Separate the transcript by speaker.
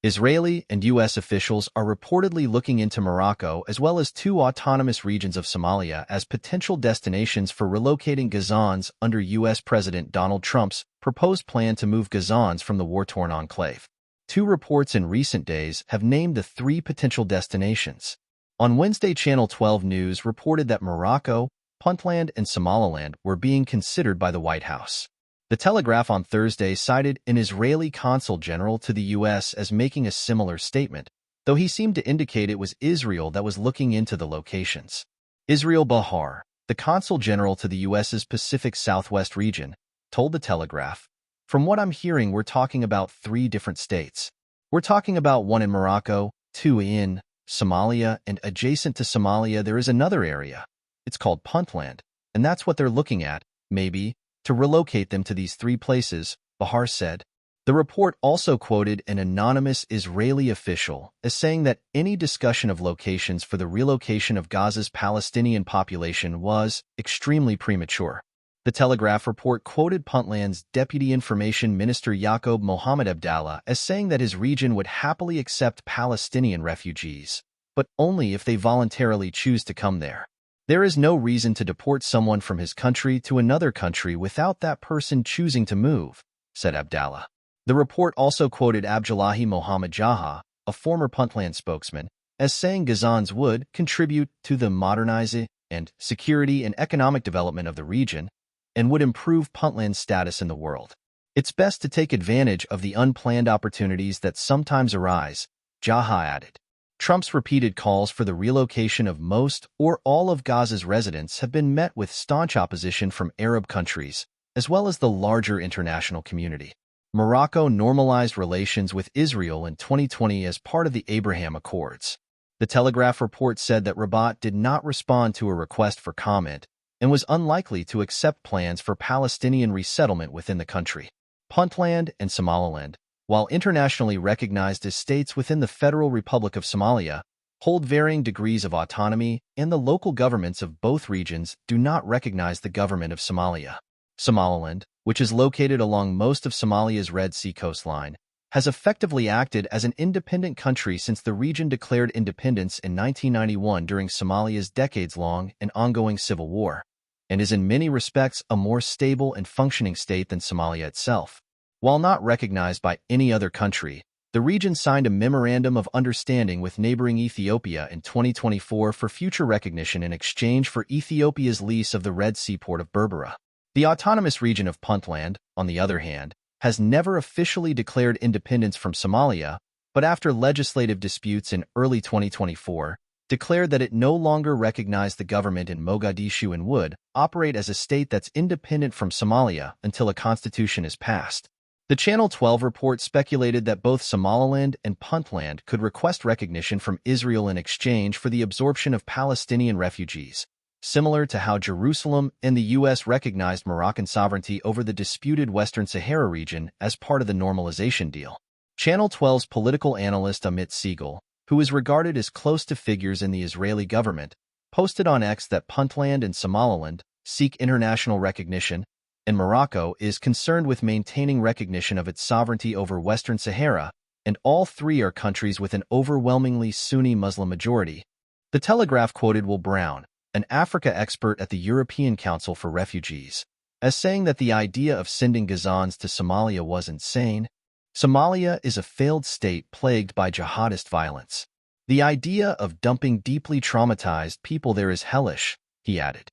Speaker 1: Israeli and U.S. officials are reportedly looking into Morocco as well as two autonomous regions of Somalia as potential destinations for relocating Gazans under U.S. President Donald Trump's proposed plan to move Gazans from the war-torn enclave. Two reports in recent days have named the three potential destinations. On Wednesday, Channel 12 News reported that Morocco, Puntland, and Somaliland were being considered by the White House. The Telegraph on Thursday cited an Israeli consul general to the U.S. as making a similar statement, though he seemed to indicate it was Israel that was looking into the locations. Israel Bahar, the consul general to the U.S.'s Pacific Southwest region, told the Telegraph, "From what I'm hearing, we're talking about three different states. We're talking about one in Morocco, two in Somalia, and adjacent to Somalia there is another area. It's called Puntland, and that's what they're looking at, maybe, to relocate them to these three places," Bahar said. The report also quoted an anonymous Israeli official as saying that any discussion of locations for the relocation of Gaza's Palestinian population was extremely premature. The Telegraph report quoted Puntland's Deputy Information Minister Yaqub Mohammed Abdallah as saying that his region would happily accept Palestinian refugees, but only if they voluntarily choose to come there. "There is no reason to deport someone from his country to another country without that person choosing to move," said Abdallah. The report also quoted Abdullahi Mohammed Jaha, a former Puntland spokesman, as saying Gazans would contribute to the modernizing and security and economic development of the region and would improve Puntland's status in the world. "It's best to take advantage of the unplanned opportunities that sometimes arise," Jaha added. Trump's repeated calls for the relocation of most or all of Gaza's residents have been met with staunch opposition from Arab countries, as well as the larger international community. Morocco normalized relations with Israel in 2020 as part of the Abraham Accords. The Telegraph report said that Rabat did not respond to a request for comment and was unlikely to accept plans for Palestinian resettlement within the country. Puntland and Somaliland, while internationally recognized as states within the Federal Republic of Somalia, hold varying degrees of autonomy, and the local governments of both regions do not recognize the government of Somalia. Somaliland, which is located along most of Somalia's Red Sea coastline, has effectively acted as an independent country since the region declared independence in 1991 during Somalia's decades-long and ongoing civil war, and is in many respects a more stable and functioning state than Somalia itself. While not recognized by any other country, the region signed a Memorandum of Understanding with neighboring Ethiopia in 2024 for future recognition in exchange for Ethiopia's lease of the Red Sea port of Berbera. The autonomous region of Puntland, on the other hand, has never officially declared independence from Somalia, but after legislative disputes in early 2024, declared that it no longer recognized the government in Mogadishu and would operate as a state that's independent from Somalia until a constitution is passed. The Channel 12 report speculated that both Somaliland and Puntland could request recognition from Israel in exchange for the absorption of Palestinian refugees, similar to how Jerusalem and the U.S. recognized Moroccan sovereignty over the disputed Western Sahara region as part of the normalization deal. Channel 12's political analyst Amit Siegel, who is regarded as close to figures in the Israeli government, posted on X that Puntland and Somaliland seek international recognition, and Morocco is concerned with maintaining recognition of its sovereignty over Western Sahara, and all three are countries with an overwhelmingly Sunni Muslim majority. The Telegraph quoted Will Brown, an Africa expert at the European Council for Refugees, as saying that the idea of sending Gazans to Somalia was insane. "Somalia is a failed state plagued by jihadist violence. The idea of dumping deeply traumatized people there is hellish," he added.